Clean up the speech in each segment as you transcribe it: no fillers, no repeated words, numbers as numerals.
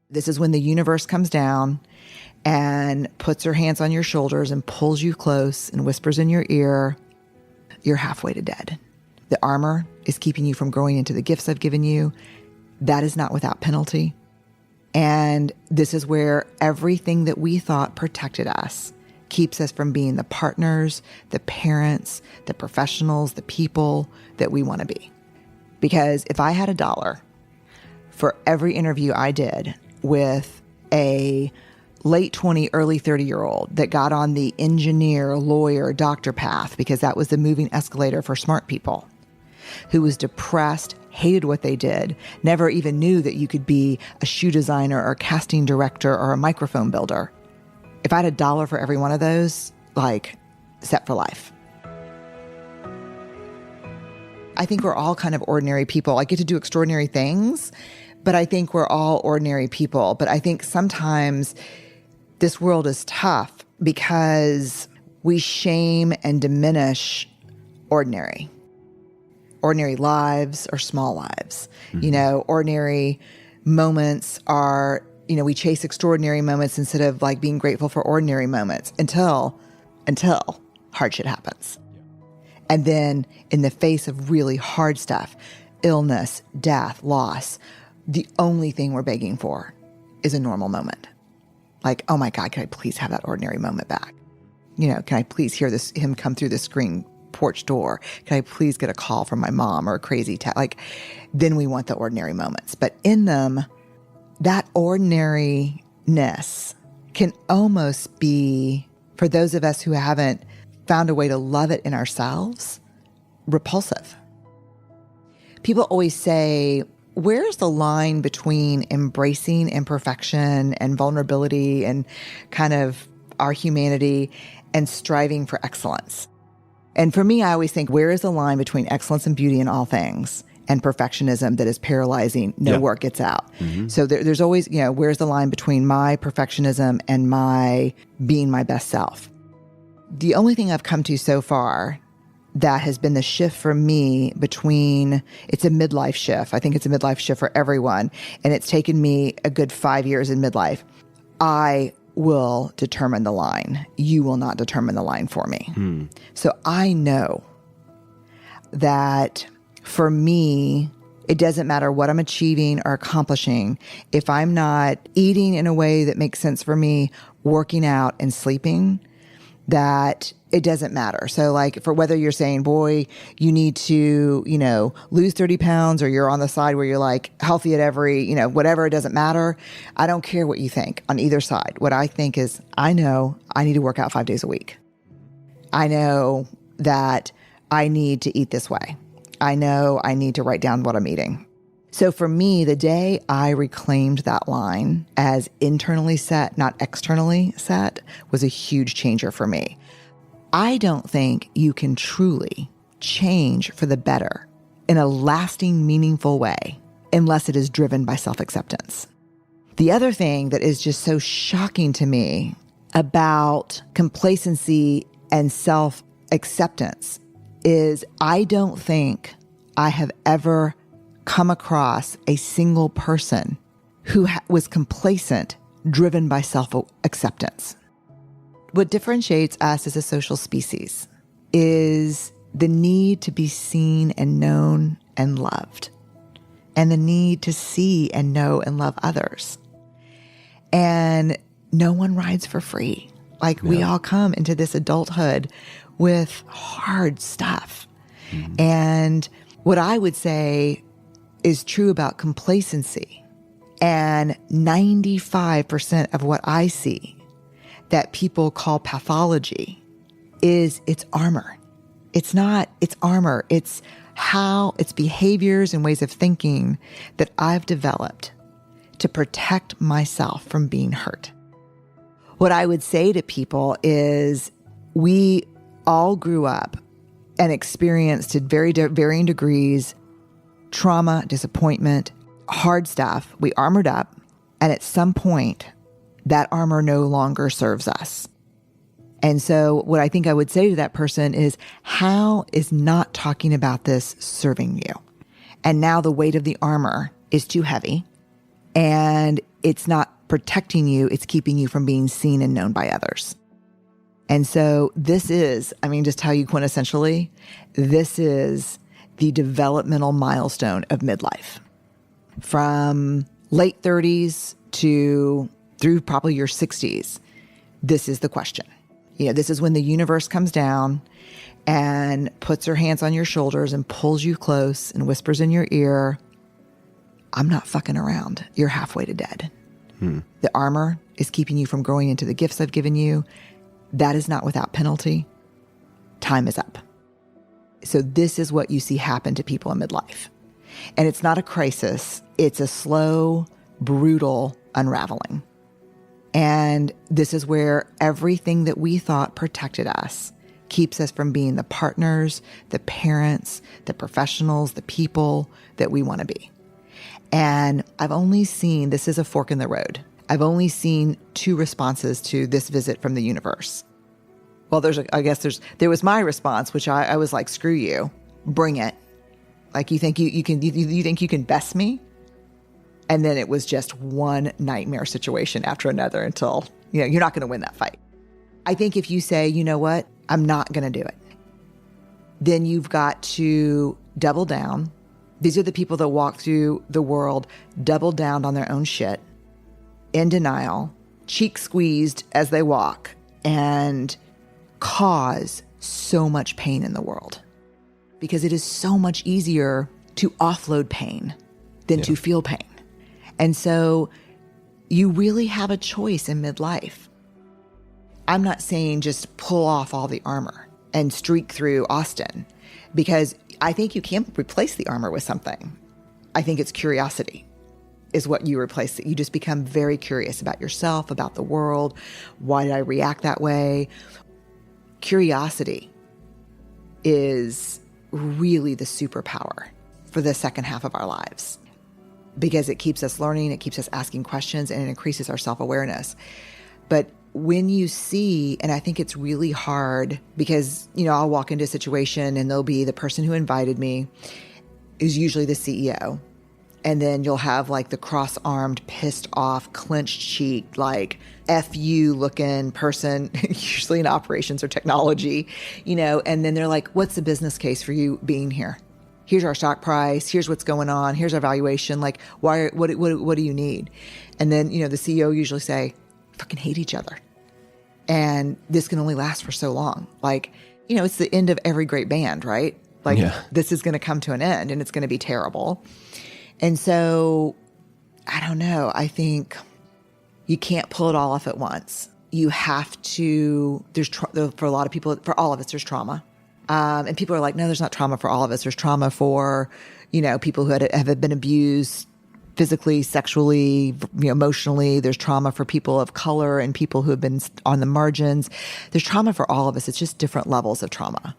This is when the universe comes down and puts her hands on your shoulders and pulls you close and whispers in your ear, you're halfway to dead. The armor is keeping you from growing into the gifts I've given you. That is not without penalty. And this is where everything that we thought protected us keeps us from being the partners, the parents, the professionals, the people that we want to be. Because if I had $1 for every interview I did with a late 20, early 30-year-old that got on the engineer, lawyer, doctor path, because that was the moving escalator for smart people, who was depressed, hated what they did, never even knew that you could be a shoe designer or a casting director or a microphone builder. If I had $1 for every one of those, set for life. I think we're all kind of ordinary people. I get to do extraordinary things, but I think we're all ordinary people. But I think sometimes this world is tough because we shame and diminish ordinary lives or small lives. Mm-hmm. Ordinary moments are, we chase extraordinary moments instead of being grateful for ordinary moments until hard shit happens. And then in the face of really hard stuff, illness, death, loss, the only thing we're begging for is a normal moment. Oh my God, can I please have that ordinary moment back? Can I please hear him come through the screen porch door? Can I please get a call from my mom or a crazy text? Then we want the ordinary moments. But in them, that ordinariness can almost be, for those of us who haven't found a way to love it in ourselves, repulsive. People always say, where's the line between embracing imperfection and vulnerability and kind of our humanity and striving for excellence? And for me, I always think, where is the line between excellence and beauty in all things and perfectionism that is paralyzing? No work gets out. Mm-hmm. So there's always, where's the line between my perfectionism and my being my best self? The only thing I've come to so far that has been the shift for me it's a midlife shift. I think it's a midlife shift for everyone. And it's taken me a good 5 years in midlife. I will determine the line. You will not determine the line for me. So I know that for me, it doesn't matter what I'm achieving or accomplishing. If I'm not eating in a way that makes sense for me, working out and sleeping, that it doesn't matter. So for whether you're saying, boy, you need to, lose 30 pounds, or you're on the side where you're healthy at every, whatever, it doesn't matter. I don't care what you think on either side. What I think is, I know I need to work out 5 days a week. I know that I need to eat this way. I know I need to write down what I'm eating. So for me, the day I reclaimed that line as internally set, not externally set, was a huge changer for me. I don't think you can truly change for the better in a lasting, meaningful way unless it is driven by self-acceptance. The other thing that is just so shocking to me about complacency and self-acceptance is I don't think I have ever come across a single person who was complacent, driven by self-acceptance. What differentiates us as a social species is the need to be seen and known and loved, and the need to see and know and love others. And no one rides for free. We all come into this adulthood with hard stuff. Mm-hmm. And what I would say is true about complacency, and 95% of what I see that people call pathology is it's armor. It's not, it's armor. It's behaviors and ways of thinking that I've developed to protect myself from being hurt. What I would say to people is we all grew up and experienced to very varying degrees trauma, disappointment, hard stuff. We armored up, and at some point, that armor no longer serves us. And so what I think I would say to that person is, how is not talking about this serving you? And now the weight of the armor is too heavy, And it's not protecting you, it's keeping you from being seen and known by others. And so this is, just tell you quintessentially, this is the developmental milestone of midlife. From late 30s to through probably your 60s, this is the question. This is when the universe comes down and puts her hands on your shoulders and pulls you close and whispers in your ear, I'm not fucking around. You're halfway to dead. The armor is keeping you from growing into the gifts I've given you. That is not without penalty. Time is up. So this is what you see happen to people in midlife. And it's not a crisis. It's a slow, brutal unraveling. And this is where everything that we thought protected us keeps us from being the partners, the parents, the professionals, the people that we want to be. And I've only seen, this is a fork in the road. I've only seen 2 responses to this visit from the universe. Well, there was my response, which I was like, screw you, bring it. Like, you think you can best me? And then it was just one nightmare situation after another until, you're not going to win that fight. I think if you say, you know what, I'm not going to do it, then you've got to double down. These are the people that walk through the world, double down on their own shit, in denial, cheek squeezed as they walk, and cause so much pain in the world. Because it is so much easier to offload pain than to feel pain. And so you really have a choice in midlife. I'm not saying just pull off all the armor and streak through Austin, because I think you can replace the armor with something. I think it's curiosity is what you replace it. You just become very curious about yourself, about the world. Why did I react that way? Curiosity is really the superpower for the second half of our lives, because it keeps us learning, it keeps us asking questions, and it increases our self-awareness. But when you see, and I think it's really hard because, I'll walk into a situation and there'll be the person who invited me is usually the CEO. And then you'll have like the cross-armed, pissed off, clenched cheek, like F you looking person, usually in operations or technology, and then they're like, what's the business case for you being here? Here's our stock price. Here's what's going on. Here's our valuation. Like, what do you need? And then, the CEO usually say, fucking hate each other. And this can only last for so long. Like, it's the end of every great band, right? Like, This is going to come to an end and it's going to be terrible. And so, I don't know. I think you can't pull it all off at once. You have to, for a lot of people, for all of us, there's trauma. And people are like, no, there's not trauma for all of us. There's trauma for, people who have been abused physically, sexually, emotionally. There's trauma for people of color and people who have been on the margins. There's trauma for all of us. It's just different levels of trauma,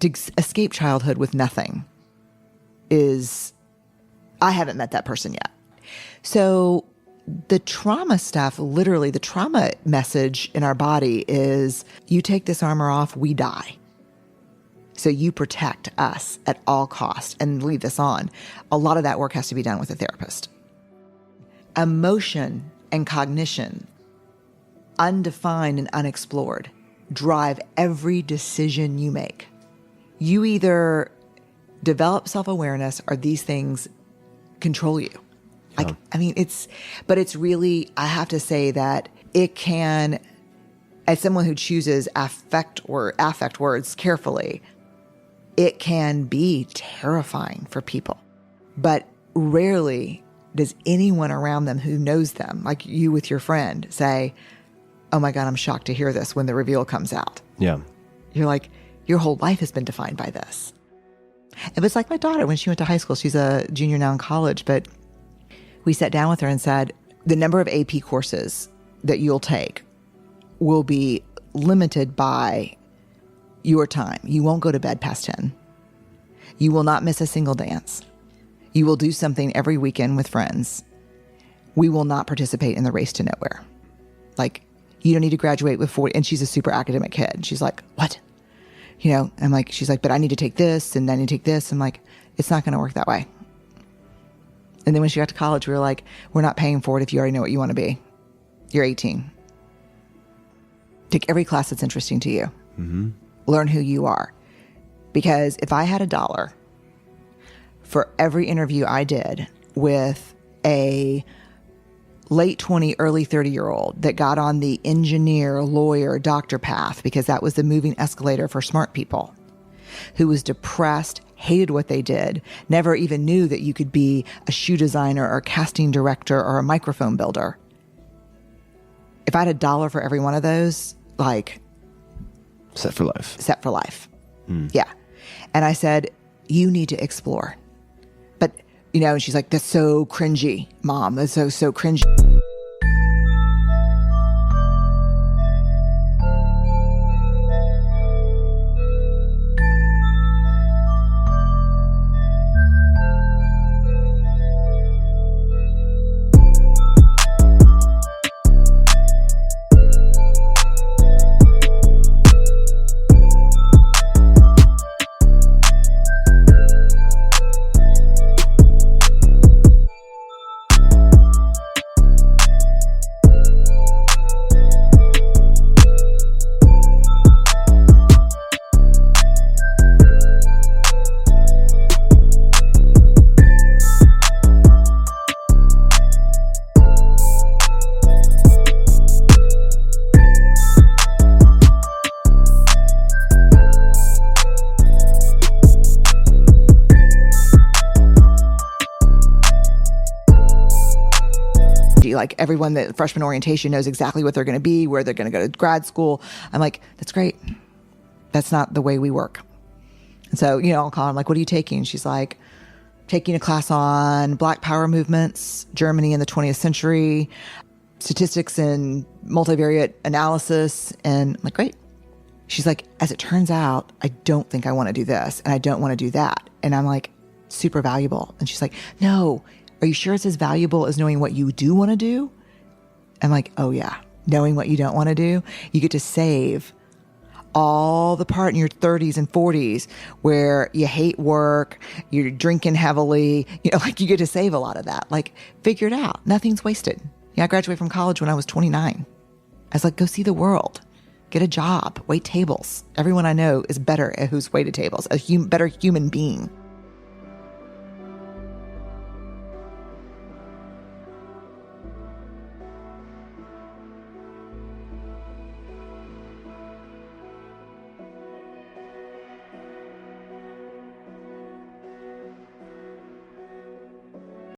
To escape childhood with nothing I haven't met that person yet. So the trauma stuff, literally the trauma message in our body is, you take this armor off, we die. So you protect us at all costs and leave this on. A lot of that work has to be done with a therapist. Emotion and cognition, undefined and unexplored, drive every decision you make. You either develop self-awareness or these things control you. Like, but it's really, I have to say that it can, as someone who chooses affect words carefully, it can be terrifying for people. But rarely does anyone around them who knows them, like you with your friend, say, oh my God, I'm shocked to hear this when the reveal comes out. Yeah. You're like, your whole life has been defined by this. It was like my daughter when she went to high school. She's a junior now in college, but we sat down with her and said, the number of AP courses that you'll take will be limited by your time. You won't go to bed past 10. You will not miss a single dance. You will do something every weekend with friends. We will not participate in the race to nowhere. Like, you don't need to graduate with 40. And she's a super academic kid. She's like, what? You know, I'm like, she's like, but I need to take this and I need to take this. I'm like, it's not going to work that way. And then when she got to college, we were like, we're not paying for it if you already know what you want to be. You're 18. Take every class that's interesting to you. Mm-hmm. Learn who you are. Because if I had $1 for every interview I did with a late 20, early 30-year-old that got on the engineer, lawyer, doctor path, because that was the moving escalator for smart people, who was depressed, hated what they did, never even knew that you could be a shoe designer or a casting director or a microphone builder. If I had $1 for every one of those, like... Set for life. Set for life. Yeah. And I said, you need to explore. But, you know, and she's like, that's so cringy, Mom. That's so cringy. Like everyone that freshman orientation knows exactly what they're going to be, where they're going to go to grad school. I'm like, that's great. That's not the way we work. And so, you know, I'll call her, I'm like, what are you taking? She's like, taking a class on Black Power movements, Germany in the 20th century, statistics and multivariate analysis. And I'm like, great. She's like, as it turns out, I don't think I want to do this and I don't want to do that. And I'm like, super valuable. And she's like, no, are you sure it's as valuable as knowing what you do want to do? I'm like, oh yeah, knowing what you don't want to do, you get to save all the part in your 30s and 40s where you hate work, you're drinking heavily, you know, like you get to save a lot of that. Like, figure it out. Nothing's wasted. Yeah, I graduated from college when I was 29. I was like, go see the world, get a job, wait tables. Everyone I know is better at who's waited tables, better human being.